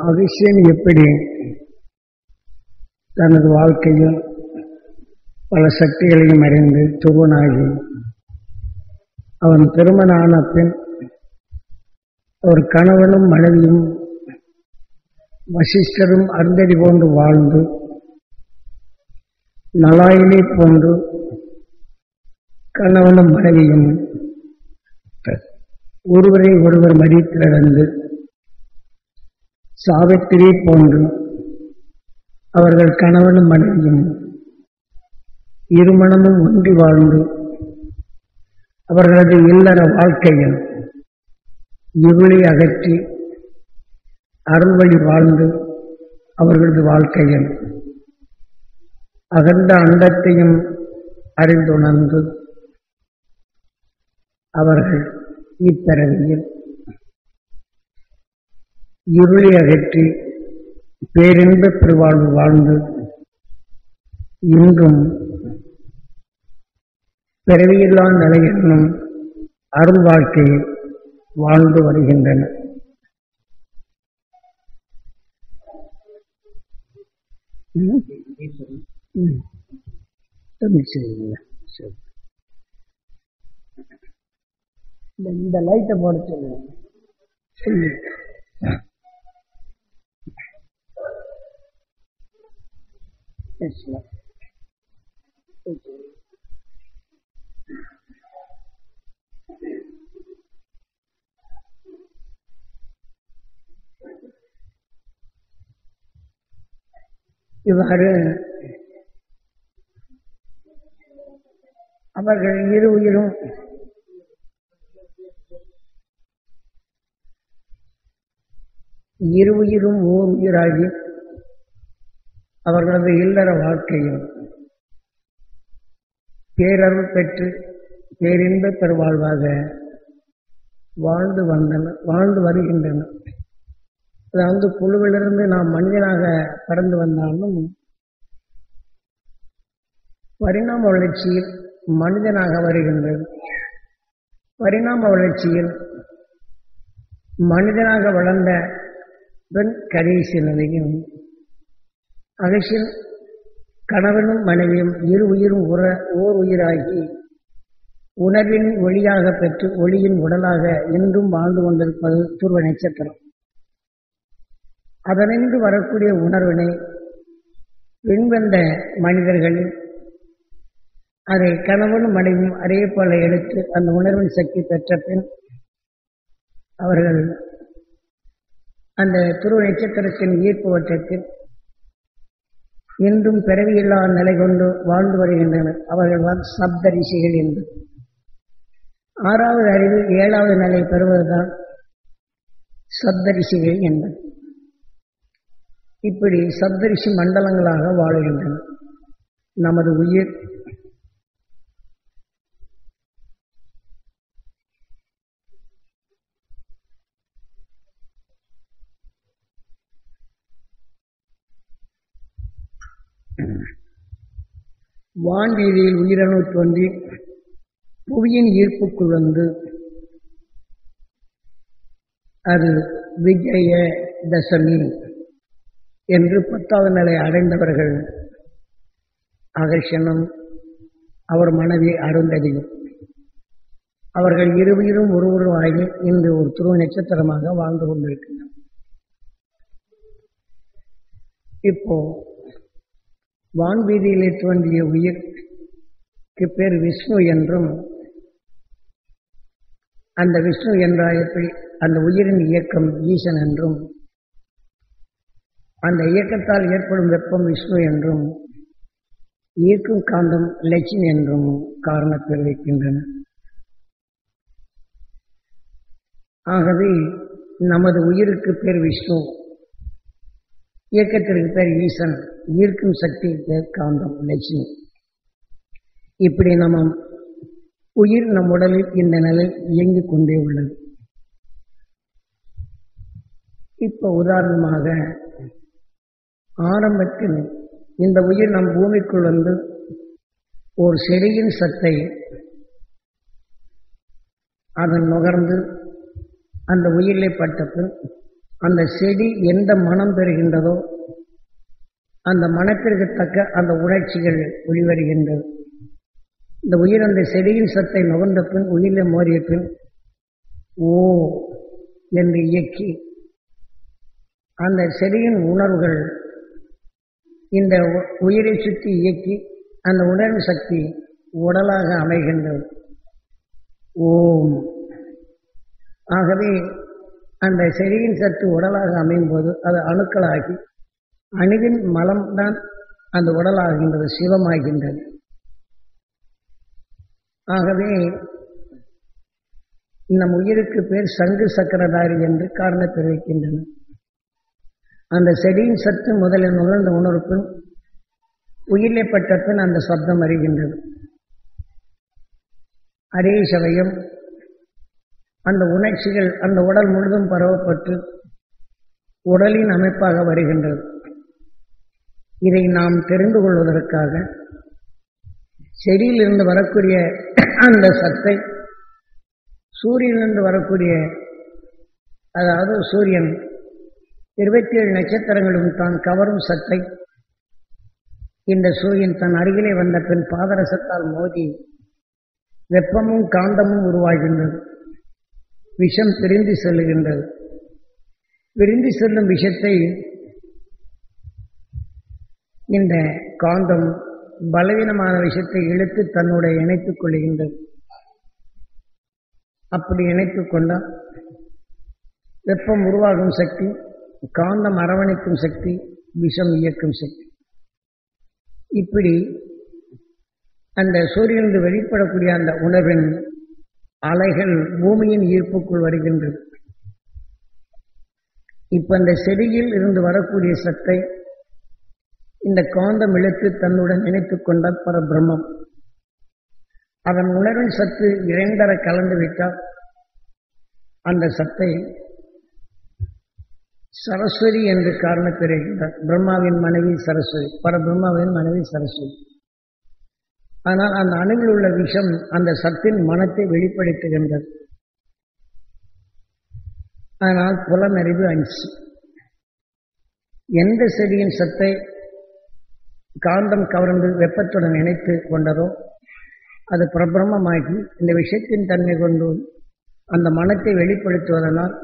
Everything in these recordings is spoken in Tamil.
அகஸ்தியன் எப்படி தனது வாழ்க்கையில் பல சக்திகளையும் அறிந்து துருவனாகி அவன் திருமண ஆன பின் ஒரு கணவனும் மனைவியும் வசிஷ்டரும் அருந்ததி போன்று வாழ்ந்து நலாயினி போன்று கணவனும் மனைவியும் ஒருவரை ஒருவர் மதித்திழந்து சாவித்திரி போன்று அவர்கள் கணவனும் மனைவியும் இருமணமும் ஒன்றி வாழ்ந்து அவர்களது இல்லற வாழ்க்கையில் இருளை அகற்றி அருள்வழி வாழ்ந்து அவர்களது வாழ்க்கையில் அகண்ட அண்டத்தையும் அறிந்துணர்ந்து அவர்கள் இப்பிறவியில் இருளை அகற்றி பேரின்ப பெருவாழ்வு வாழ்ந்து இன்றும் பிறவியில்லா நிலை என்னும் அருள் வாழ்க்கையை வாழ்ந்து வருகின்றனர். இந்த லைட்டை போட சொல்லு. இவ்வாறு அவர்கள் இரு உயிரும் ஓர் உயிராகி அவர்களது இல்லற வாழ்க்கையில் பேரருள் பெற்று பேரின்ப பெருவாழ்வாக வாழ்ந்து வருகின்றனர். அதாவது புழுவிலிருந்து நாம் மனிதனாக பறந்து வந்தாலும் பரிணாம வளர்ச்சியில் மனிதனாக வருகின்றது. பரிணாம வளர்ச்சியில் மனிதனாக வளர்ந்த பெண் கடைசி நிலையும் அகசியன் கணவனும் மனைவியும் இரு உயிரும் ஓர் உயிராகி உணர்வின் ஒளியாக பெற்று ஒளியின் உடலாக இன்றும் வாழ்ந்து கொண்டிருப்பது துருவ நட்சத்திரம். அதனின்று வரக்கூடிய உணர்வினை பின்வந்த மனிதர்களில் அதை கணவனும் மனைவியும் அதே போல எடுத்து அந்த உணர்வின் சக்தி பெற்ற பின் அவர்கள் அந்த துருவ நட்சத்திரத்தின் ஈர்ப்பு வட்டத்தில் இன்றும் பிறவியில்லா நிலை கொண்டு வாழ்ந்து வருகின்றனர். அவர்கள் சப்த ரிஷிகள் என்று 6வது அறிவு 7வது நிலை பெறுவதுதான் சப்த ரிஷிகள் என்பது. இப்படி சப்தரிஷி மண்டலங்களாக வாழுகின்றன. நமது உயிர் வான்வீதியில் உயிரணு தோன்றி புவியின் ஈர்ப்புக்குள் வந்து அது விஜய தசமி என்று 10வது நிலை அடைந்தவர்கள் அகர்ஷணம் அவர் மனைவி அருந்ததியும் அவர்கள் இருவரும் ஒருவரும் ஆகி இன்று ஒரு துருவ நட்சத்திரமாக வாழ்ந்து கொண்டிருக்கின்றனர். இப்போ வான்வீதியிலே தோன்றிய உயிருக்கு பேர் விஷ்ணு என்றும் அந்த விஷ்ணு என்றால் எப்படி அந்த உயிரின் இயக்கம் ஈசன் என்றும் அந்த இயக்கத்தால் ஏற்படும் வெப்பம் விஷ்ணு என்றும் ஈர்க்கும் காந்தம் லட்சுமி என்றும் காரணத்தில் வைக்கின்றன. ஆகவே நமது உயிருக்கு பேர் விஷ்ணு, இயக்கத்திற்கு பேர் ஈசன், ஈர்க்கும் சக்தி பேர் காந்தம் லட்சுமி. இப்படி நம்ம உயிர் நம் உடலில் இந்த நிலை இயங்கிக் கொண்டே உள்ளது. இப்போ உதாரணமாக ஆரம்பத்தில் இந்த உயிர் நம் பூமிக்குள் வந்து ஒரு செடியின் சத்தை அதன் நுகர்ந்து அந்த உயிரிலே பட்ட பின் அந்த செடி எந்த மனம் பெறுகின்றதோ அந்த மனத்திற்கு தக்க அந்த உணர்ச்சிகள் வெளிவருகின்றது. இந்த உயிர் அந்த செடியின் சத்தை நுகர்ந்த பின் உயிரில் மோதிய பின் ஓ என்று இயக்கி அந்த செடியின் உணர்வுகள் இந்த உயிரை சுற்றி இயக்கி அந்த உணர்வு சக்தி உடலாக அமைகின்றது. ஓம். ஆகவே அந்த செடியின் சத்து உடலாக அமையும் போது அது அணுக்களாகி அணுவின் மலம்தான் அந்த உடலாகின்றது, சிவமாகின்றது. ஆகவே நம் உயிருக்கு பேர் சங்கு சக்கரதாரி என்று காரணம் தெரிவிக்கின்றன. அந்த செடியின் சத்து முதலில் நுகர்ந்த உணர்வு உயிரிலே பட்ட பின் அந்த சப்தம் அறிகின்றது. அதே சமயம் அந்த உணர்ச்சிகள் அந்த உடல் முழுதும் பரவப்பட்டு உடலின் அமைப்பாக வருகின்றது. இதை நாம் தெரிந்து கொள்வதற்காக செடியிலிருந்து வரக்கூடிய அந்த சத்தை சூரியனிலிருந்து வரக்கூடிய, அதாவது சூரியன் 27 நட்சத்திரங்களும் தான் கவரும் சத்தை இந்த சூரியன் தன் அருகிலே வந்த பின் பாதரசத்தால் மோதி வெப்பமும் காந்தமும் உருவாகின்றது. விஷம் பிரிந்து செல்லுகின்றது. பிரிந்து செல்லும் விஷத்தை இந்த காந்தம் பலவீனமான விஷத்தை இழுத்து தன்னுடைய இணைத்துக் கொள்கின்றது. அப்படி இணைத்துக் கொண்டால் வெப்பம் உருவாகும் சக்தி, காந்தம் அரவணைக்கும் சக்தி, விஷம் இயக்கும் சக்தி. இப்படி அந்த சூரியனிலிருந்து வெளிப்படக்கூடிய அந்த உணர்வின் அலைகள் பூமியின் ஈர்ப்புக்குள் வருகின்றது. இப்ப அந்த செடியில் இருந்து வரக்கூடிய சத்தை இந்த காந்தம் இழுத்து தன்னுடன் இணைத்துக் கொண்ட பரபிரம்மம். அதன் உணர்வின் சத்து இரண்டர கலந்து விட்டால் அந்த சத்தை சரஸ்வதி என்று காரணம் பெறுகின்றார். பிரம்மாவின் மனைவி சரஸ்வதி, பரபிரம்மாவின் மனைவி சரஸ்வதி. ஆனால் அந்த அணுவில் உள்ள விஷம் அந்த சத்தின் மனத்தை வெளிப்படுத்துகின்றது. ஆனால் புலனறிவு அஞ்சு. எந்த செடியின் சத்தை காந்தம் கவர்ந்து வெப்பத்துடன் இணைத்து கொண்டதோ அது பிரபிரமமாகி இந்த விஷயத்தின் தன்மை கொண்டு அந்த மனத்தை வெளிப்படுத்துவதனால்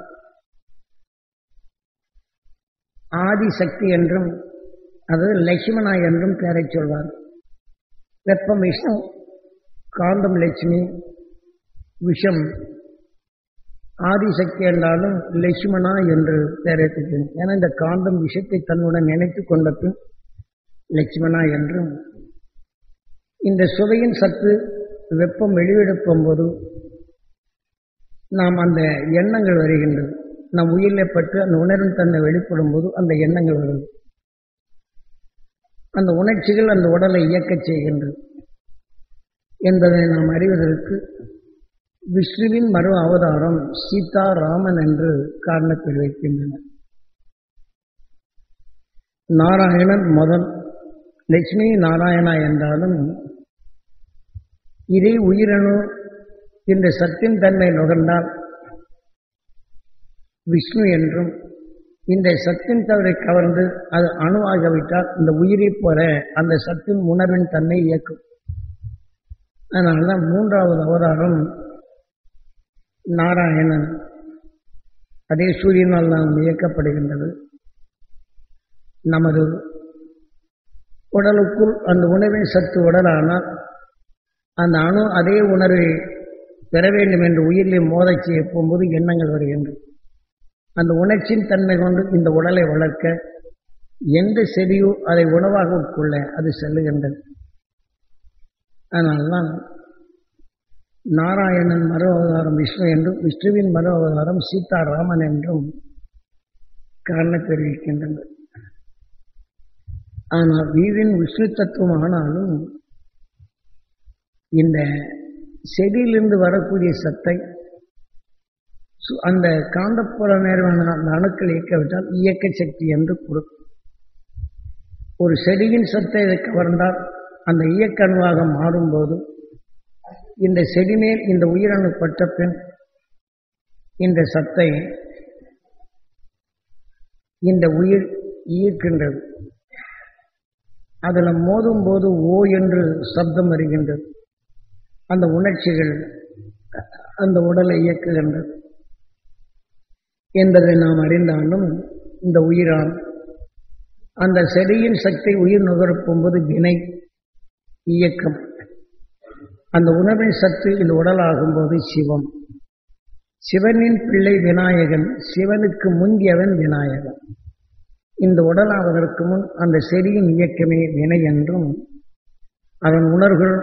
ஆதிசக்தி என்றும் அது லட்சுமணா என்றும் பெயரை சொல்வார். வெப்பம் விஷ்ணு, காந்தம் லட்சுமி, விஷம் ஆதிசக்தி என்றாலும் லட்சுமணா என்று பெயரைத்து. ஏன்னா இந்த காந்தம் விஷத்தை தன்னுடன் இணைத்துக் கொண்ட பின் லட்சுமணா என்றும், இந்த சுவையின் சத்து வெப்பம் வெளியெடுக்கும் போது நாம் அந்த எண்ணங்கள் வருகின்றது. நம் உயிரில் பட்டு அந்த உணர்வின் தன்னை வெளிப்படும் போது அந்த எண்ணங்கள் வருது. அந்த உணர்ச்சிகள் அந்த உடலை இயக்கச் செய்கின்றது என்பதை நாம் அறிவதற்கு விஷ்ணுவின் மறு அவதாரம் சீதா ராமன் என்று காரணத்தில் வைக்கின்றனர். நாராயணன் முதல், லட்சுமி நாராயணா என்றாலும் இதே உயிரணு இந்த சத்தின் தன்மை நுகர்ந்தால் விஷ்ணு என்றும், இந்த சத்தின் தவறை கவர்ந்து அது அணுவாகவிட்டால் இந்த உயிரை போல அந்த சத்தின் உணர்வின் தன்மை இயக்கும். அதனால்தான் 3வது அவதாரம் நாராயணன் அதே சூரியனால் நாம் இயக்கப்படுகின்றது. நமது உடலுக்குள் அந்த உணவின் சத்து உடலானால் அந்த அணு அதே உணர்வை பெற வேண்டும் என்று உயிரிலே மோதச் செய்ய போகும்போது எண்ணங்கள் வருகின்றன. அந்த உணர்ச்சியின் தன்மை கொண்டு இந்த உடலை வளர்க்க எந்த செடியோ அதை உணவாக உட்கொள்ள அது செல்லுகின்றது. அதனால்தான் நாராயணன் மறு அவதாரம் விஷ்ணு என்றும், விஷ்ணுவின் மறு அவதாரம் சீதாராமன் என்றும் காரணம் தெரிவிக்கின்றனர். ஆனால் வீவின் விஷ்ணு தத்துவம் ஆனாலும் இந்த செடியிலிருந்து வரக்கூடிய சத்தை அந்த காந்தப்புல நேர்வான அந்த அணுக்கள் இயக்கவிட்டால் இயக்க சக்தி என்று கொடுக்கும். ஒரு செடியின் சத்தை கவர்ந்தால் அந்த இயக்க அணுவாக மாறும்போது இந்த செடி மேல் இந்த உயிரணு பட்ட பின் இந்த சத்தை இந்த உயிர் ஈர்க்கின்றது. அதில் மோதும் போது ஓ என்று சப்தம் வருகின்றது. அந்த உணர்ச்சிகள் அந்த உடலை இயக்குகின்றது என்பதை நாம் அறிந்தாலும், இந்த உயிரான் அந்த செடியின் சக்தி உயிர் நுகரப்போகும்போது வினை இயக்கம், அந்த உணர்வின் சத்து இந்த உடலாகும்போது சிவம். சிவனின் பிள்ளை விநாயகன், சிவனுக்கு முந்தியவன் விநாயகன். இந்த உடலாவதற்கு முன் அந்த செடியின் இயக்கமே வினை என்றும், அதன் உணர்வுகள்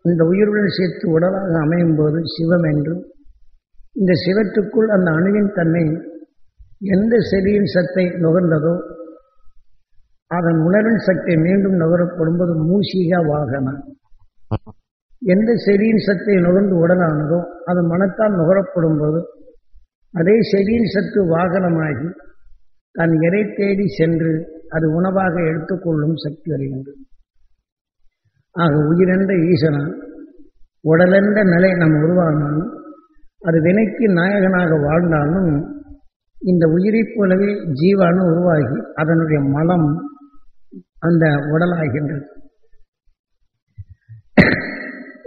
இந்த உயிருடன் சேர்த்து உடலாக அமையும் போது சிவம் என்றும், இந்த சிவத்துக்குள் அந்த அணுவின் தன்னை எந்த செடியின் சத்தை நுகர்ந்ததோ அதன் உணர்வின் சக்தி மீண்டும் நுகரப்படும்போது மூஷிக வாகனம். எந்த செடியின் சத்தை நுகர்ந்து உடலானதோ அது மனத்தால் நுகரப்படும் போது அதே செடியின் சத்து வாகனமாகி தன் இறை தேடி சென்று அது உணவாக எடுத்துக்கொள்ளும் சக்தி வருகின்றது. ஆக உயிரென்ற ஈசனான் உடலென்ற நிலை நாம் உருவானாலும், அது வினைக்கு நாயகனாக வாழ்ந்தாலும், இந்த உயிரைப் போலவே ஜீவானு உருவாகி அதனுடைய மலம் அந்த உடலாகின்றது.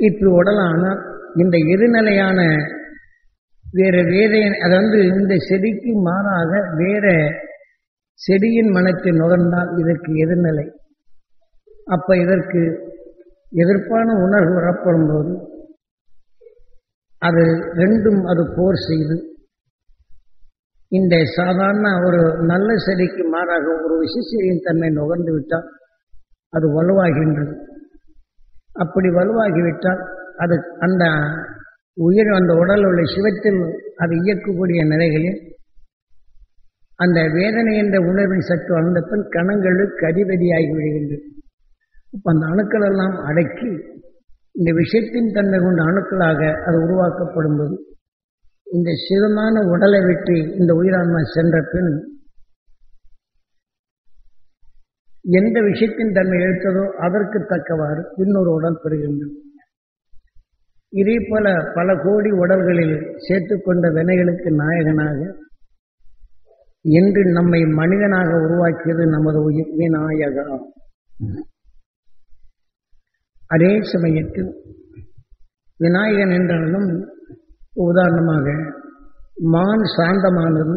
இப்படி உடலானால் இந்த எதிர்நிலையான வேற அதாவது இந்த செடிக்கு மாறாக வேற செடியின் மனத்தை நுகர்ந்தால் இதற்கு எதிர்நிலை. அப்ப இதற்கு எதிர்ப்பான உணர்வு வரப்படும் போது அது ரெண்டும் அது போர் செய்து இந்த சாதாரண ஒரு நல்ல செடிக்கு மாறாக ஒரு விசேஷியின் தன்மை நுகர்ந்து விட்டால் அது வலுவாகின்றது. அப்படி வலுவாகிவிட்டால் அது அந்த உயிர் அந்த உடல் உள்ள சிவத்தில் அது இயக்கக்கூடிய நிலைகளில் அந்த வேதனை என்ற உணர்வின் சத்து வளர்ந்த பின் கணங்களுக்கு அதிபதியாகி விடுகின்றது. அப்போ அந்த அணுக்கள் எல்லாம் அடக்கி இந்த விஷயத்தின் தன்மை கொண்ட அணுக்களாக அது உருவாக்கப்படும் போது இந்த சிவமான உடலை விட்டு இந்த உயிரான்மா சென்ற பின் எந்த விஷயத்தின் தன்மை எடுத்ததோ அதற்கு தக்கவாறு இன்னொரு உடல் பெறுகின்றது. இதே போல பல கோடி உடல்களில் சேர்த்துக்கொண்ட வினைகளுக்கு நாயகனாக என்று நம்மை மனிதனாக உருவாக்கியது நமது உயிர் விநாயகா. அதே சமயத்தில் விநாயகன் என்றாலும் உதாரணமாக மான் சாந்தமானது,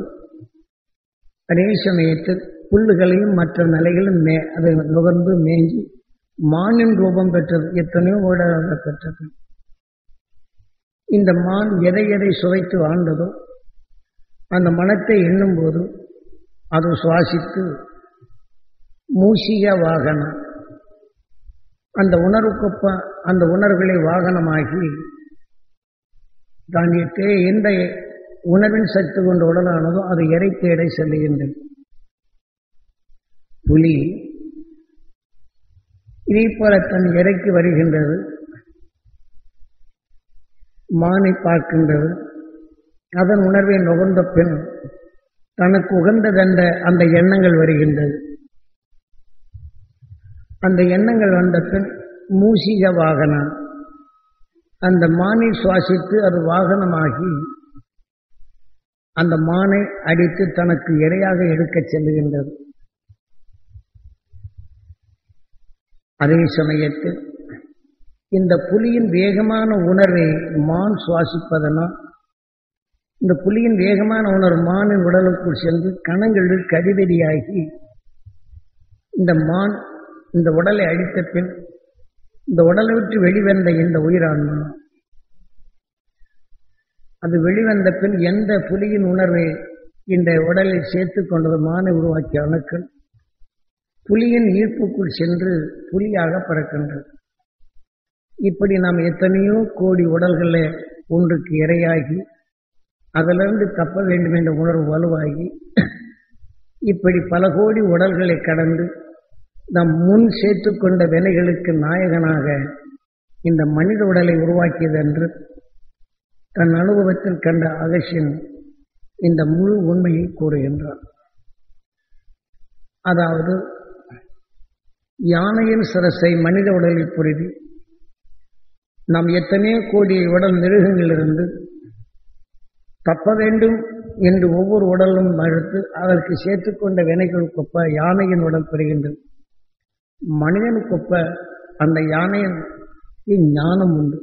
அதே சமயத்தில் புல்லுகளையும் மற்ற நிலைகளும் அதை நுகர்ந்து மேஞ்சி மானின் ரூபம் பெற்றது. எத்தனையோ ஊடகங்கள் பெற்றது. இந்த மான் எதை எதை சுவைத்து வாழ்ந்ததோ அந்த மனத்தை எண்ணும் போது அது சுவாசித்து மூஷிக வாகனம் அந்த உணர்வுக்கொப்ப அந்த உணர்வுகளை வாகனமாகி தான் எந்த உணர்வின் சக்தி கொண்ட உடலானதோ அது இறை தேட செல்லுகின்றது. புலி இதே போல தன் இறைக்கு வருகின்றது, மானை பார்க்கின்றது, அதன் உணர்வை நுகர்ந்த பின் தனக்கு உகந்ததென்ற அந்த எண்ணங்கள் வருகின்றது. அந்த எண்ணங்கள் வந்த பின் மூஷிக வாகனம் அந்த மானை சுவாசித்து அது வாகனமாகி அந்த மானை அடித்து தனக்கு இரையாக எடுக்கச் செல்லுகின்றது. அதே சமயத்தில் இந்த புலியின் வேகமான உணர்வை மான் சுவாசிப்பதனால் இந்த புலியின் வேகமான உணர்வு மானின் உடலுக்குள் சென்று கணங்களுக்கு அதிபதியாகி இந்த மான் இந்த உடலை அடித்த பின் இந்த உடலை விட்டு வெளிவந்த இந்த உயிரான்மா அது வெளிவந்த பின் எந்த புலியின் உணர்வை இந்த உடலில் சேர்த்து கொண்டது மானை உருவாக்கிய அணுக்கள் புலியின் ஈர்ப்புக்குள் சென்று புலியாக பிறக்கின்றது. இப்படி நாம் எத்தனையோ கோடி உடல்களை ஒன்றுக்கு இரையாகி அதிலிருந்து தப்ப வேண்டும் என்ற உணர்வு வலுவாகி இப்படி பல கோடி உடல்களை கடந்து நம் முன் சேர்த்து கொண்ட வினைகளுக்கு நாயகனாக இந்த மனித உடலை உருவாக்கியது என்று தன் அனுபவத்தில் கண்ட அகசியன் இந்த முழு உண்மையை கூறுகின்றார். அதாவது யானையின் சிரசை மனித உடலில் பொருதி நாம் எத்தனையோ கோடி உடல் மிருகங்களிலிருந்து தப்ப வேண்டும் என்று ஒவ்வொரு உடலும் மறுத்து அதற்கு சேர்த்துக்கொண்ட வினைகளுக்கொப்ப யானையின் உடல் பெறுகின்றது. மனிதனுக்கொப்ப அந்த யானையின் ஞானம் உண்டு.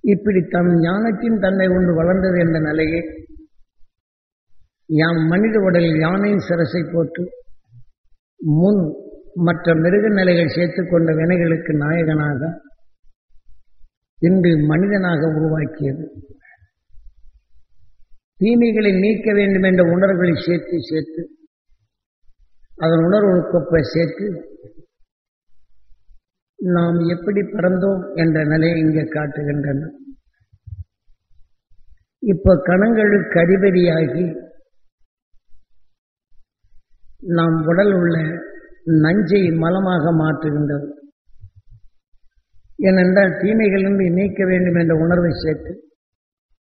இப்படி தம் ஞானத்தின் தன்மை கொண்டு வளர்ந்தது என்ற நிலையை மனித உடலில் யானையின் சிரசை போட்டு முன் மற்ற மிருக நிலைகள் சேர்த்துக்கொண்ட வினைகளுக்கு நாயகனாக இன்று மனிதனாக உருவாக்கியது. தீமைகளை நீக்க வேண்டும் என்ற உணர்வுகளை சேர்த்து சேர்த்து அதன் உணர்வுகளுக்கொப்ப சேர்த்து நாம் எப்படி பிறந்தோம் என்ற நிலையை இங்கே காட்டுகின்றன. இப்ப கணங்களுக்கு அதிபதியாகி நாம் உடல் உள்ள நஞ்சை மலமாக மாற்றுகின்றது. ஏனென்றால் தீமைகளிலிருந்து நீக்க வேண்டும் என்ற உணர்வை சேர்த்து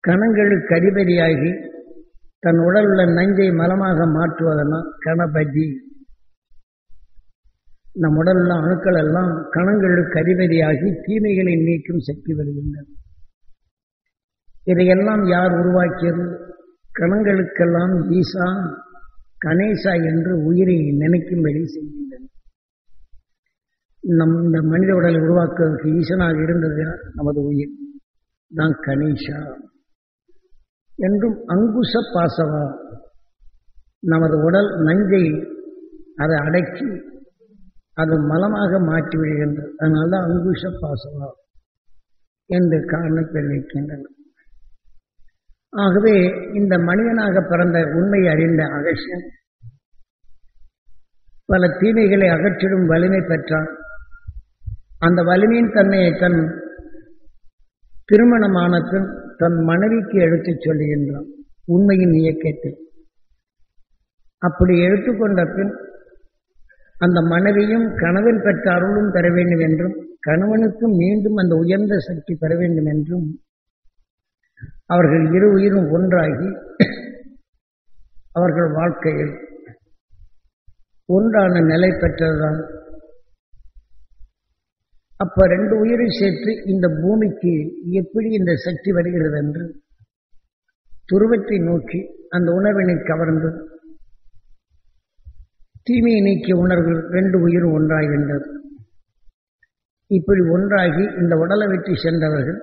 கணங்களுக்கு அதிபதியாகி தன் உடல் உள்ள நஞ்சை மலமாக மாற்றுவதனால் கணபதி. நம் உடல் உள்ள அணுக்கள் எல்லாம் கணங்களுக்கு அதிபதியாகி தீமைகளை நீக்கும் சக்தி வருகின்றது. இதையெல்லாம் யார் உருவாக்கியது? கணங்களுக்கெல்லாம் ஈசா கணேசா என்று உயிரை நினைக்கும்படி செய்கின்றன. இந்த மனித உடலை உருவாக்குவதற்கு ஈசனாக இருந்தது நமது உயிர் தான் கணேசா என்றும் அங்குச பாசவா. நமது உடல் நஞ்சை அதை அடக்கி அது மலமாக மாற்றி விடுகின்றது. அதனால அங்குச பாசவா என்று காரணம் தெரிவிக்கின்றன. ஆகவே இந்த மனிதனாக பிறந்த உண்மையை அறிந்த அகஸ்யன் பல தீமைகளை அகற்றிடும் வலிமை பெற்றான். அந்த வலிமையின் தன்மையை தன் திருமணமான பின் தன் மனைவிக்கு எடுத்துச் சொல்லுகின்றான் உண்மையின் இயக்கத்தை. அப்படி எடுத்துக்கொண்ட பின் அந்த மனைவியும் கணவன் பெற்ற அருளும் பெற வேண்டும் என்றும் கணவனுக்கும் மீண்டும் அந்த உயர்ந்த சக்தி பெற வேண்டும் என்றும் அவர்கள் இரு உயிரும் ஒன்றாகி அவர்கள் வாழ்க்கையில் ஒன்றான நிலை பெற்றதுதான். அப்ப ரெண்டு உயிரை சேர்த்து இந்த பூமிக்கு எப்படி இந்த சக்தி வருகிறது என்று துருவத்தை நோக்கி அந்த உணர்வினை கவர்ந்து தீமையை நீக்கிய உணர்வு ரெண்டு உயிரும் ஒன்றாகின்றது. இப்படி ஒன்றாகி இந்த உடலை வெற்றி சென்றவர்கள்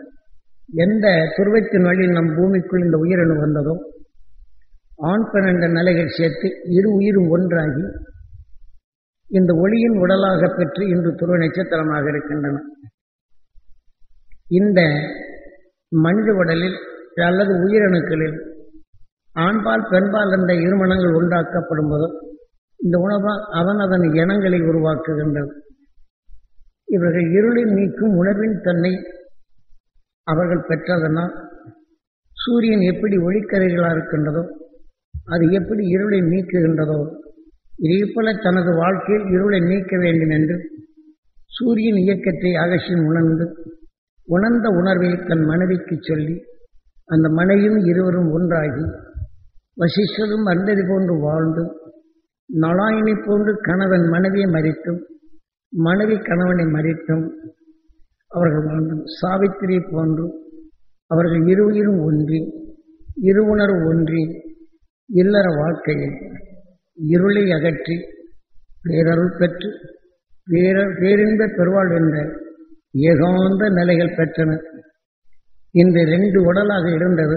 எந்த துருவத்தின் வழியில் நம் பூமிக்குள் இந்த உயிரணு வந்ததோ ஆண் பெண் என்ற நிலைகள் சேர்த்து இரு உயிரும் ஒன்றாகி இந்த ஒளியின் உடலாக பெற்று இன்று துருவ நட்சத்திரமாக இருக்கின்றன. இந்த மனித உடலில் அல்லது உயிரணுக்களில் ஆண்பால் பெண்பால் என்ற இருமணங்கள் ஒன்றாக்கப்படும் போது இந்த உணவால் அவன் அதன் இனங்களை உருவாக்குகின்றது. இவர்கள் இருளில் நீக்கும் உணர்வின் தன்னை அவர்கள் பெற்றதனால் சூரியன் எப்படி ஒளிக்கதிர்களாக இருக்கின்றதோ அது எப்படி இருளை நீக்குகின்றதோ இதேபோல தனது வாழ்க்கையில் இருளை நீக்க வேண்டும் என்று சூரியன் இயக்கத்தை அகஸ்யன் உணர்ந்த உணர்வை தன் மனைவிக்கு சொல்லி அந்த மனைவியும் இருவரும் ஒன்றாகி வசிஷ்டரும் அந்ததி போன்று வாழ்ந்து நலாயினி போன்று கணவன் மனைவியை மறித்தும் மனைவி கணவனை மறித்தும் அவர்கள் வாழ்ந்தும் சாவித்திரி போன்று அவர்கள் இரு உயிரும் ஒன்றி இரு உணர்வு ஒன்றி இல்லற வாழ்க்கையில் இருளை அகற்றி பேரருள் பெற்று பேரின்ப பெருவாள் என்ற ஏகாந்த நிலைகள் பெற்றனர். இன்று ரெண்டு உடலாக இருந்தது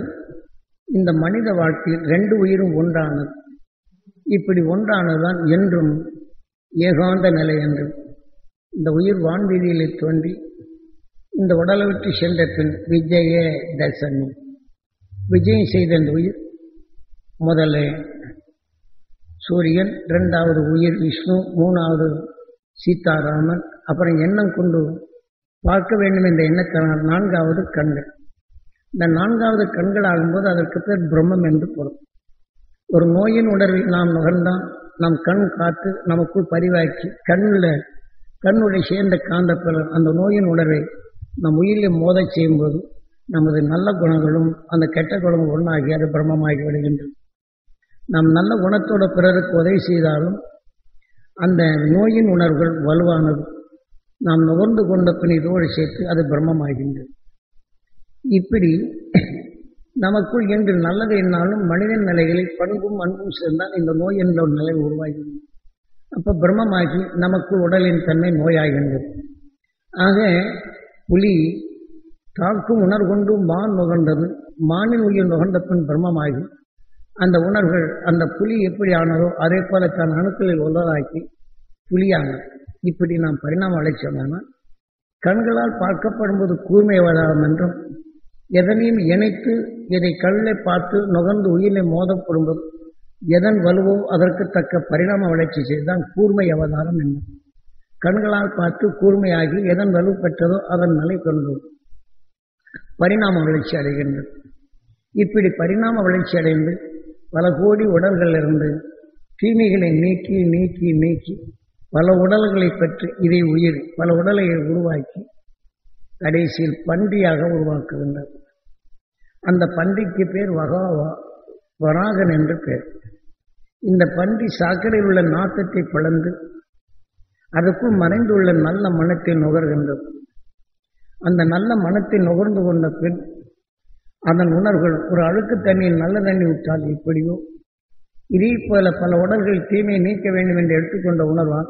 இந்த மனித வாழ்க்கையில் ரெண்டு உயிரும் ஒன்றானது. இப்படி ஒன்றானதுதான் என்றும் ஏகாந்த நிலை என்று இந்த உயிர் வான்வீதியிலே தோன்றி இந்த உடலை விட்டு சென்ற பின் விஜய தசமி விஜயம் செய்த இந்த உயிர் முதல்ல சூரியன், இரண்டாவது உயிர் விஷ்ணு, மூணாவது சீதாராமன், அப்புறம் எண்ணம் கொண்டு பார்க்க வேண்டும் என்ற எண்ணத்தினால் நான்காவது கண்கள். இந்த நான்காவது கண்கள் ஆகும்போது அதற்கு பேர் பிரம்மம் என்று பொருள். ஒரு நோயின் உணர்வை நாம் நுகர்ந்தால் நம் கண் காத்து நமக்குள் பதிவாக்கி கண்ணுடைய சேர்ந்த காந்தப்பலன் அந்த நோயின் உணர்வை நம் உயிரில் மோதச் செய்யும்போது நமது நல்ல குணங்களும் அந்த கெட்ட குணங்களும் ஒன்றாகி அது பிரம்மமாகி விடுகின்றது. நாம் நல்ல குணத்தோட பிறருக்கு உதவி செய்தாலும் அந்த நோயின் உணர்வுகள் வலுவானது. நாம் நுகர்ந்து கொண்ட பின் இதோடு சேர்த்து அது பிரம்மமாகின்றது. இப்படி நமக்குள் என்று நல்லது என்னாலும் மனிதன் நிலைகளில் பண்பும் அன்பும் சேர்ந்தால் இந்த நோய் என்ற ஒரு நிலை உருவாகிறது. அப்ப பிரம்மமாகி நமக்குள் உடலின் தன்மை நோயாகின்றது. ஆக புலி தாக்கும் உணர்வு கொண்டு மான் நுகர்ந்தது, மானின் உயிர் நுகர்ந்த பின் பிரம்மமாகி அந்த உணர்வுகள் அந்த புலி எப்படி ஆனதோ அதே போல தன் அணுக்களில் உள்ளதாக்கி புலியானது. இப்படி நாம் பரிணாம வளர்ச்சி சொன்னால் கண்களால் பார்க்கப்படும் போது கூர்மை அவதாரம் என்றும், எதனையும் இணைத்து இதை கல்லை பார்த்து நுகர்ந்து உயிரை மோதப்படும்போது எதன் வலுவோ அதற்கு தக்க பரிணாம வளர்ச்சி செய்துதான் கூர்மை அவதாரம் என்னும். கண்களால் பார்த்து கூர்மையாகி எதன் வலு பெற்றதோ அதன் நிலை கொண்டு பரிணாம வளர்ச்சி அடைகின்றது. இப்படி பரிணாம வளர்ச்சி அடைந்து பல கோடி உடல்கள் இருந்து தீமைகளை நீக்கி நீக்கி நீக்கி பல உடல்களை பெற்று இதை உயிர் பல உடலை உருவாக்கி கடைசியில் பன்றியாக உருவாக்குகின்றது. அந்த பன்றிக்கு பேர் வராகன் என்று பேர். இந்த பன்றி சாக்கடையில் உள்ள நாக்கத்தை பிளந்து அதற்குள் மறைந்துள்ள நல்ல மனத்தை நுகர்கின்றது. அந்த நல்ல மனத்தை நுகர்ந்து கொண்ட பின் அதன் உணர்வுகள் ஒரு அழுக்கு தண்ணீர் நல்ல தண்ணி விட்டால் எப்படியோ இதே போல பல உடல்கள் தீமையை நீக்க வேண்டும் என்று எடுத்துக்கொண்ட உணர்வால்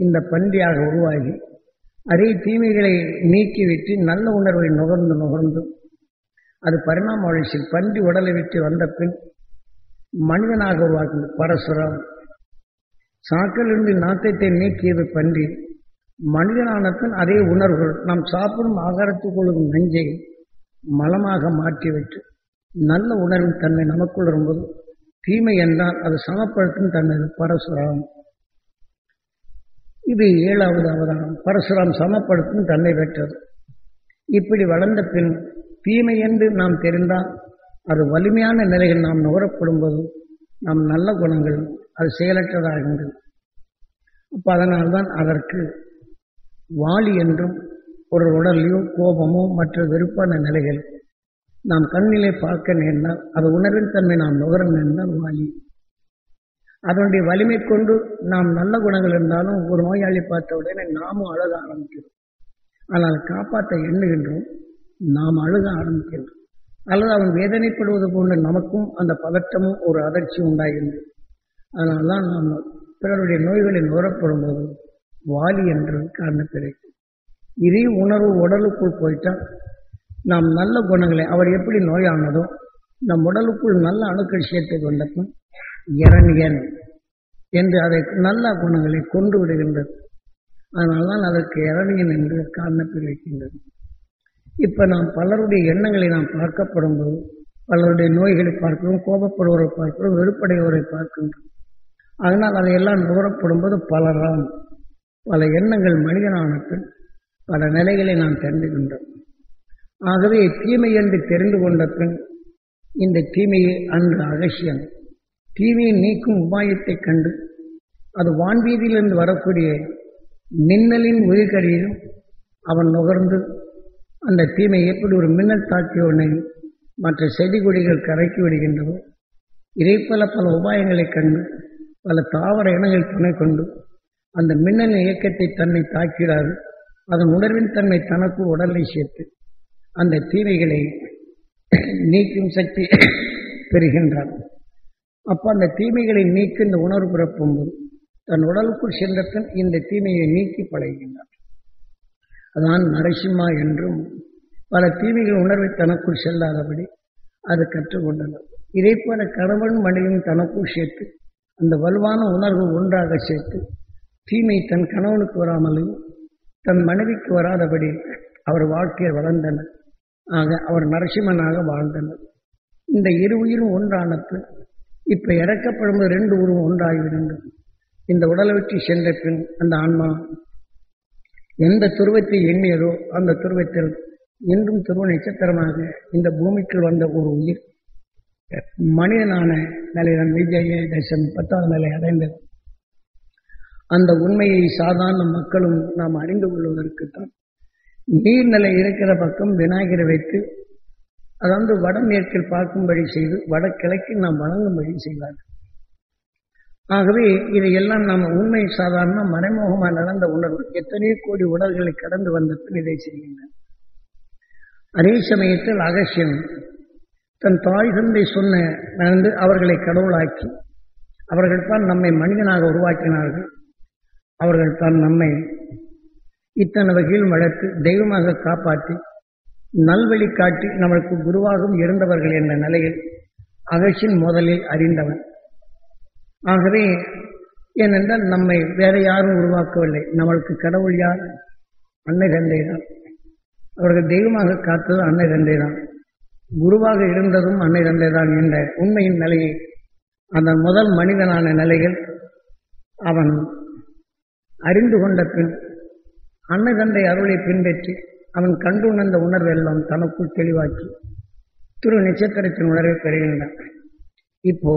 இந்த பன்றியாக உருவாகி அதே தீமைகளை நீக்கிவிட்டு நல்ல உணர்வை நுகர்ந்து நுகர்ந்து அது பரிணாம வளர்ச்சியில் பன்றி உடலை விட்டு வந்த பின் மனிதனாக உருவாக்குது பரசுராம். சாக்கிலிருந்து நாட்டத்தை நீக்கியது பன்றி. மனிதனான பின் அதே உணர்வுகள் நாம் சாப்பிடும் ஆகாரத்துக்குள்ளும் நஞ்சை மலமாக மாற்றிவிட்டு நல்ல உணர்வின் தன்மை நமக்குள் வரும்போது தீமை என்றால் அது சமப்படுத்தும் தன்மை பரசுராம். இது 7வது அவதாரம். பரசுராம் சமப்படுத்தும் தன்மை பெற்றது. இப்படி வளர்ந்த பின் தீமை என்று நாம் தெரிந்தால் அது வலிமையான நிலையில் நாம் நுகரப்படும் போது நம் நல்ல குணங்கள் அது செயலற்றதாகின்றது. அப்போ அதனால்தான் அதற்கு வாலி என்றும் ஒரு உடலையோ கோபமோ மற்ற வெறுப்பான நிலைகள் நாம் கண்ணிலே பார்க்க நேர்ந்தால் அது உணர்வின் தன்மை நாம் நுகர நேர்ந்தால் வாலி. அதனுடைய வலிமை கொண்டு நாம் நல்ல குணங்கள் இருந்தாலும் ஒரு நோயாளி பார்த்த உடனே நாமும் அழுக ஆரம்பிக்கிறோம். ஆனால் காப்பாற்ற எண்ணுகின்றோம், நாம் அழுக ஆரம்பிக்கின்றோம். அல்லது அவன் வேதனைப்படுவது போன்று நமக்கும் அந்த பதட்டமும் ஒரு அதிர்ச்சி உண்டாகின்றது. அதனால்தான் நாம் பிறருடைய நோய்களை நுகரப்படும் போது வாலி என்று காரணப்பிறக்கும். இதே உணர்வு உடலுக்குள் போயிட்டால் நாம் நல்ல குணங்களை அவர் எப்படி நோயானதோ நம் உடலுக்குள் நல்ல அணுக்கள் சேர்த்து கொண்டதும் இரணியன் என்று அதை நல்ல குணங்களை கொண்டு விடுகின்றது. அதனால்தான் அதற்கு இரணியன் என்று காரணத்தில் வைக்கின்றது. இப்ப நாம் பலருடைய எண்ணங்களை நாம் பார்க்கப்படும் போது பலருடைய நோய்களை பார்க்கிறோம், கோபப்படுவரை பார்க்கிறோம், வெறுப்படையோரை பார்க்கின்றோம். அதனால் அதையெல்லாம் நுகரப்படும் போது பல எண்ணங்கள் மனிதனானது பல நிலைகளை நாம் தெரிந்துகின்றோம். ஆகவே தீமை என்று தெரிந்து கொண்ட பின் இந்த தீமையை அன்று அகசியன் தீமையை நீக்கும் உபாயத்தை கண்டு அது வான்வீதியிலிருந்து வரக்கூடிய மின்னலின் உயிர்கரியிலும் அவன் நுகர்ந்து அந்த தீமை எப்படி ஒரு மின்னல் தாக்கியவனை மற்ற செடி கொடிகள் கரைக்கி விடுகின்றதோ இதே போல பல உபாயங்களை கண்டு பல தாவர இனங்கள் துணை கொண்டு அந்த மின்னல் இயக்கத்தை தன்னை தாக்கிறாது அதன் உணர்வின் தன்மை தனக்கு உடலை சேர்த்து அந்த தீமைகளை நீக்கும் சக்தி பெறுகின்றான். அப்போ அந்த தீமைகளை நீக்கி இந்த உணர்வு பிறப்பும்போது தன் உடலுக்குள் சென்றத்தன் இந்த தீமையை நீக்கி பழகின்றான். அதான் நரசிம்மா என்றும் பல தீமைகள் உணர்வை தனக்குள் செல்லாதபடி அது கற்றுக்கொண்டனர். இதே போல கணவன் மனைவியும் தனக்குள் சேர்த்து அந்த வலுவான உணர்வு ஒன்றாக சேர்த்து தீமை தன் கணவனுக்கு வராமலையும் தன் மனைவிக்கு வராதபடி அவர் வாழ்க்கையை வளர்ந்தனர். ஆக அவர் நரசிம்மனாக வாழ்ந்தனர். இந்த இரு உயிரும் ஒன்றானது இப்ப இறக்கப்படும் 2 உருவம் ஒன்றாகிவிடுங்கள். இந்த உடலை விட்டு சென்ற பின் அந்த ஆன்மா எந்த துருவத்தை எண்ணியதோ அந்த துருவத்தில் இன்றும் துருவ நட்சத்திரமாக இந்த பூமிக்கு வந்த ஒரு உயிர் மனிதனான நிலையிடம் விஜய தசம் 10வது நிலை அடைந்தது. அந்த உண்மையை சாதாரண மக்களும் நாம் அறிந்து கொள்வதற்குத்தான் நீர்நிலை இருக்கிற பக்கம் விநாயகரை வைத்து அதாவது வடமேற்கில் பார்க்கும்படி செய்து வடகிழக்கில் நாம் வணங்கும்படி செய்வார்கள். ஆகவே இதையெல்லாம் நாம் உண்மை சாதாரண மறைமுகமாக நடந்த உணர்வு எத்தனையோ கோடி உடல்களை கடந்து வந்த பின் இதை செய்கின்றன. அதே சமயத்தில் அகசியன் தன் தாய் தந்தை சொன்ன அவர்களை கடவுளாக்கி அவர்கள் தான் நம்மை மனிதனாக உருவாக்கினார்கள். அவர்கள் தான் நம்மை இத்தனை வகையில் வளர்த்து தெய்வமாக காப்பாற்றி நல்வழி காட்டி நம்மளுக்கு குருவாகவும் இருந்தவர்கள் என்ற நிலையில் அகசின் முதலில் அறிந்தவன். ஆகவே ஏனென்றால் நம்மை வேற யாரும் உருவாக்கவில்லை. நம்மளுக்கு கடவுள் யார்? அன்னை தந்தை தான். அவர்கள் தெய்வமாக காத்தது அன்னை தந்தை தான். குருவாக இருந்ததும் அன்னை தந்தை தான் என்ற உண்மையின் நிலையை அந்த முதல் மனிதனான நிலையில் அவன் அறிந்து கொண்ட பின் அன்னை தந்தை அருளை பின்பற்றி அவன் கண்டுணர்ந்த உணர்வெல்லாம் தனக்குள் தெளிவாக்கி திரு நட்சத்திரத்தின் உணர்வை பெறுகின்றான். இப்போ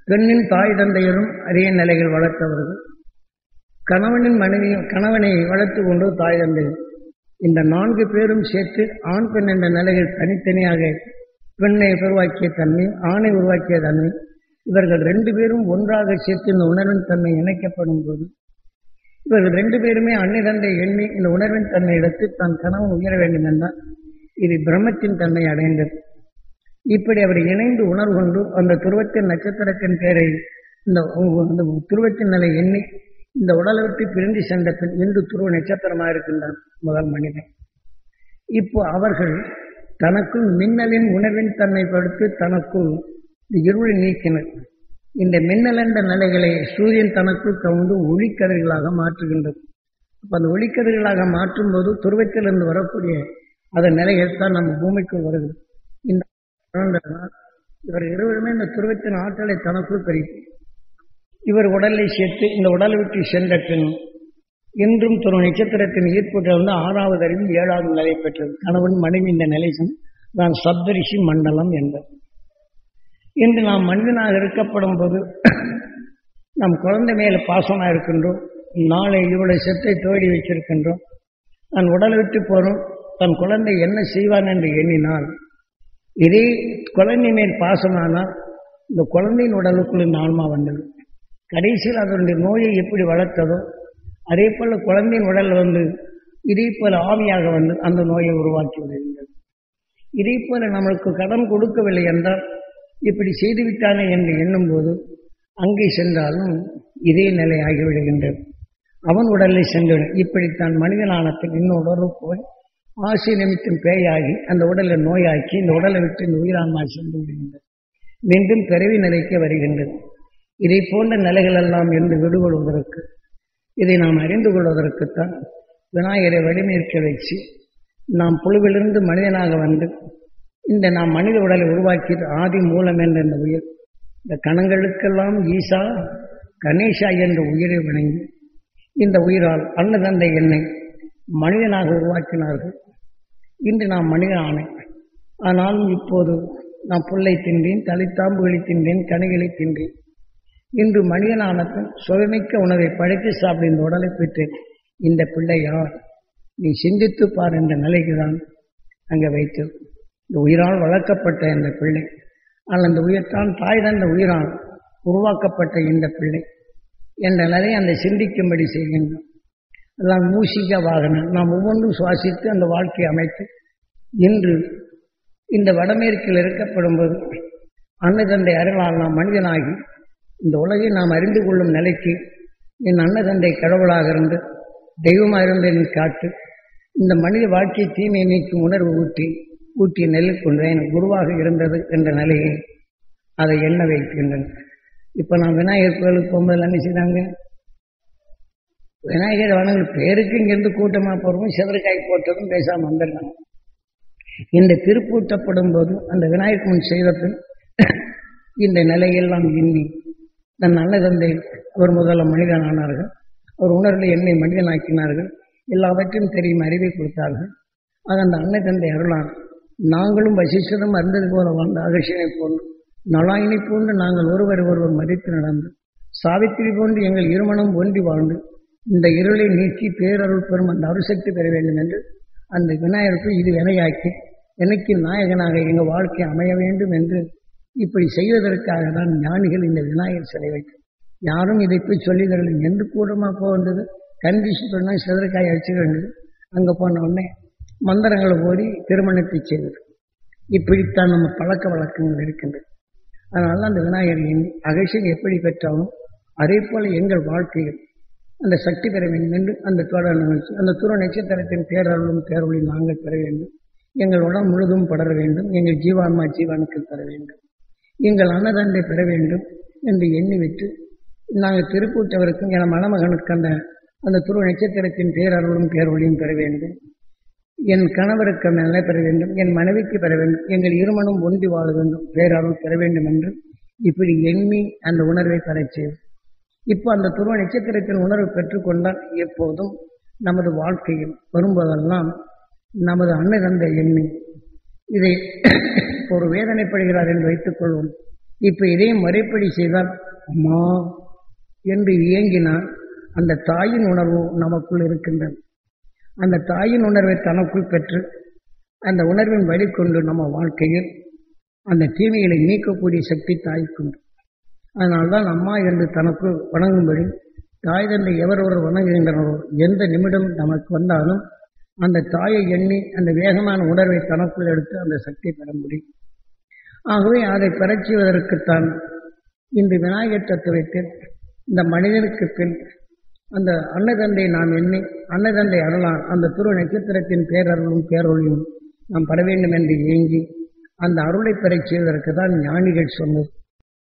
பெண்ணின் தாய் தந்தையரும் அதே நிலையில் வளர்த்தவர்கள், கணவனின் மனைவியும் கணவனை வளர்த்து கொண்டு தாய் தந்தை, இந்த 4 பேரும் சேர்த்து ஆண் பெண் என்ற நிலையில் தனித்தனியாக பெண்ணை உருவாக்கிய தன்மை, ஆணை உருவாக்கிய தன்மை, இவர்கள் 2 பேரும் ஒன்றாக சேர்த்து இந்த உணர்வின் தன்மை இணைக்கப்படும் போது இவர்கள் 2 பேருமே அன்னை தந்தை எண்ணி இந்த உணர்வின் தன்மை எடுத்து தன் கணவன் உயர வேண்டும் என்றால் இது பிரம்மத்தின் தன்மை அடைந்தது. இப்படி அவர் இணைந்து உணர்வு கொண்டு அந்த துருவத்தின் நட்சத்திரத்தின் பெயரை இந்த துருவத்தின் நிலை எண்ணி இந்த உடலை விட்டு பிரிந்து சென்ற பின் இன்று துருவ நட்சத்திரமாக இருக்கின்றான் முதல் மனிதன். இப்போ அவர்கள் தனக்குள் மின்னலின் உணர்வின் தன்மை படுத்து தனக்குள் இருளை நீக்கினர். இந்த மின்னல் என்ற நிலைகளை சூரியன் தனக்குள் கவுந்து ஒளிக்கதிர்களாக மாற்றுகின்றது. அப்போ அந்த ஒளிக்கதிர்களாக மாற்றும் போது துருவத்திலிருந்து வரக்கூடிய அதன் நிலைகள் தான் நம்ம பூமிக்குள் வருகிறது. இந்த இவர் இருவருமே இந்த துருவத்தின் ஆற்றலை தனக்குள் பிரித்து இவர் உடலை சேர்த்து இந்த உடலை விட்டு சென்ற பின் இன்றும் துருவ நட்சத்திரத்தின் ஈர்ப்புகள் 6வது அறிவு 7வது நிலை பெற்றது. கணவன் மனைவி இந்த நிலை தான் சப்தரிஷி மண்டலம் என்பது. இன்று நாம் மனிதனாக இருக்கப்படும் போது நம் குழந்தை மேல பாசமாக இருக்கின்றோம். நாளை இவருடைய செத்தை தோடி வச்சிருக்கின்றோம். நான் உடலை விட்டு போறோம். தன் குழந்தை என்ன செய்வான் என்று எண்ணினால் இதே குழந்தை மேல் பாசமானால் இந்த குழந்தையின் உடலுக்குள் இந்த ஆன்மா வந்தது. கடைசியில் அதனுடைய நோயை எப்படி வளர்த்ததோ அதே போல குழந்தையின் உடல் இதே போல ஆவியாக அந்த நோயை உருவாக்கி வருகின்றது. இதே போல நம்மளுக்கு கடன் கொடுக்கவில்லை என்றால் இப்படி செய்துவிட்டானே என்று எண்ணும் போது அங்கே சென்றாலும் இதே நிலை ஆகிவிடுகின்றது. அவன் உடலை சென்றுவிடும். இப்படித்தான் மனிதனானத்தின் இன்னொரு போய் ஆசை நிமித்தம் பேயாகி அந்த உடலை நோயாக்கி இந்த உடலை விட்டு இந்த உயிரான்மா சென்று விடுகின்றது. மீண்டும் பிறவி நிலைக்கு வருகின்றது. இதை போன்ற நிலைகள் எல்லாம் இருந்து விடுபடுவதற்கு இதை நாம் அறிந்து கொள்வதற்குத்தான் விநாயகரை வடிமேற்க வச்சு நாம் புழுவிலிருந்து மனிதனாக இந்த நாம் மனித உடலை உருவாக்கியது ஆதி மூலம் என்ற இந்த உயிர் இந்த கணங்களுக்கெல்லாம் ஈசா கணேஷா என்ற உயிரை வணங்கி இந்த உயிரால் அன்ன தந்தை என்னை மனிதனாக உருவாக்கினார்கள். இன்று நாம் மனிதனானேன். ஆனாலும் இப்போது நான் புல்லை தின்றேன், தலைத்தாம்புகளை தின்றேன், கனிகளை தின்றேன். இன்று மனிதனானத்தின் சுவைமிக்க உணவை படைத்து சாப்பிட இந்த உடலை பெற்றேன். இந்த பிள்ளை யார்? நீ சிந்தித்து பார் என்ற நிலைக்கு தான் அங்கே வைத்தது. இந்த உயிரால் வளர்க்கப்பட்ட இந்த பிள்ளை, ஆனால் அந்த உயிர்தான் தாய் தந்த உயிரால் உருவாக்கப்பட்ட இந்த பிள்ளை என்ற நிலை அந்த சிந்திக்கும்படி செய்கின்றோம். எல்லாம் மூசிக வாகனம் நாம் ஒவ்வொன்றும் சுவாசித்து அந்த வாழ்க்கையை அமைத்து இன்று இந்த வடமேற்கில் இருக்கப்படும் போது அன்னை தந்தை அருளால் நாம் மனிதனாகி இந்த உலகை நாம் அறிந்து கொள்ளும் நிலைக்கு என் அன்னை தந்தை கடவுளாக இருந்து தெய்வமாக இருந்து என் காட்டு இந்த மனித வாழ்க்கை தீமையை நீக்கும் உணர்வு ஊற்றி நெல்லுக்கொண்டு எனக்கு குருவாக இருந்தது என்ற நிலையை அதை எண்ண வைக்கின்றன. இப்போ நான் விநாயகர் கோயிலுக்கு போகும்போது என்ன செய்தாங்க? விநாயகர் வணங்க பேருக்கு இங்கிருந்து கூட்டமாக போகிறோம், செதற்காய் போட்டதும் பேசாமல் வந்துடலாம். இந்த திருப்பூட்டப்படும் போது அந்த விநாயகர் முன் செய்த பின் இந்த நிலையெல்லாம் எண்ணி தன் நல்ல தந்தை அவர் முதல்ல மனிதனானார்கள். அவர் உணர்வில் என்னை மனிதனாக்கினார்கள். எல்லாவற்றையும் தெரியும் அறிவை கொடுத்தார்கள். அது அந்த அன்னை தந்தை அருளான் நாங்களும் வசிஷ்டரும் அறிந்தது போல வாழ்ந்த அகசியனை போன்று நலாயினை போன்று நாங்கள் ஒருவர் மதித்து நடந்து சாவித்திரி போன்று எங்கள் இருமணம் ஒன்றி வாழ்ந்து இந்த இருளை நீக்கி பேரருள் பெறும் அந்த அருசக்தி பெற வேண்டும் என்று அந்த விநாயகருக்கு இது வினையாக்கி எனக்கு நாயகனாக எங்கள் வாழ்க்கை அமைய வேண்டும் என்று இப்படி செய்வதற்காக தான் ஞானிகள் இந்த விநாயகர் சிலை வைக்கும். யாரும் இதை போய் சொல்லி தரல. எந்த கூடமாக போக வேண்டியது கண்டிஷன் சொன்னால் செதற்காய் வச்சுக்க வேண்டியது. அங்கே போன உடனே மந்திரங்களை ஓடி திருமணத்தை செய்தது. இப்படித்தான் நம்ம பழக்க வழக்கங்கள் இருக்கின்றது. அதனால அந்த விநாயகரின் அகசியம் எப்படி பெற்றாலும் அதே போல எங்கள் வாழ்க்கையில் அந்த சக்தி பெற வேண்டும் என்று அந்த தொடர் நிகழ்ச்சி அந்த துருவ நட்சத்திரத்தின் பேரருளும் பேரொழியும் நாங்கள் பெற வேண்டும். எங்கள் உடல் முழுதும் படர வேண்டும். எங்கள் ஜீவான்மா ஜீவானுக்கு பெற வேண்டும். எங்கள் அன்னதண்டை பெற வேண்டும் என்று எண்ணிவிட்டு நாங்கள் திருக்கூட்டவருக்கும் என மணமகனுக்கு அந்த துருவ நட்சத்திரத்தின் பேரருளும் பேரொழியும் பெற வேண்டும். என் கணவருக்கு நிலை பெற வேண்டும். என் மனைவிக்கு பெற வேண்டும். எங்கள் இருமனும் ஒன்றி வாழ வேண்டும். பேரருள் பெற வேண்டும் என்று இப்படி எண்ணி அந்த உணர்வை பெறச் செய்யும். இப்போ அந்த துருவ நட்சத்திரத்தின் உணர்வு பெற்றுக்கொண்டால் எப்போதும் நமது வாழ்க்கையில் வரும்போதெல்லாம் நமது அன்னை எண்ணி இதை ஒரு வேதனைப்படுகிறார் என்று வைத்துக் கொள்வோம். இப்போ இதையும் முறைப்படி செய்தால் அம்மா என்று இயங்கினால் அந்த தாயின் உணர்வு நமக்குள் இருக்கின்றது. அந்த தாயின் உணர்வை தனக்குள் பெற்று அந்த உணர்வின் வழி கொண்டு நம்ம வாழ்க்கையில் அந்த தீமைகளை நீக்கக்கூடிய சக்தி தாய்க்குண்டு. அதனால்தான் அம்மா என்று தனக்கு வணங்கும்படி தாய் தந்தை எவரொரு வணங்குகின்றனரோ எந்த நிமிடம் நமக்கு வந்தாலும் அந்த தாயை எண்ணி அந்த வேகமான உணர்வை தனக்குள் எடுத்து அந்த சக்தி பெற முடியும். ஆகவே அதை பெறச் செய்வதற்குத்தான் இந்த விநாயகர் தத்துவத்தில் இந்த மனிதனுக்கு பின் அந்த அன்னதந்தை நாம் எண்ணி அன்னதந்தை அருளால் அந்த துருவ நட்சத்திரத்தின் பேரருளும் பேரொழியும் நாம் பெற வேண்டும் என்று இயங்கி அந்த அருளை பெறச் செய்வதற்கு தான் ஞானிகள் சொன்னது.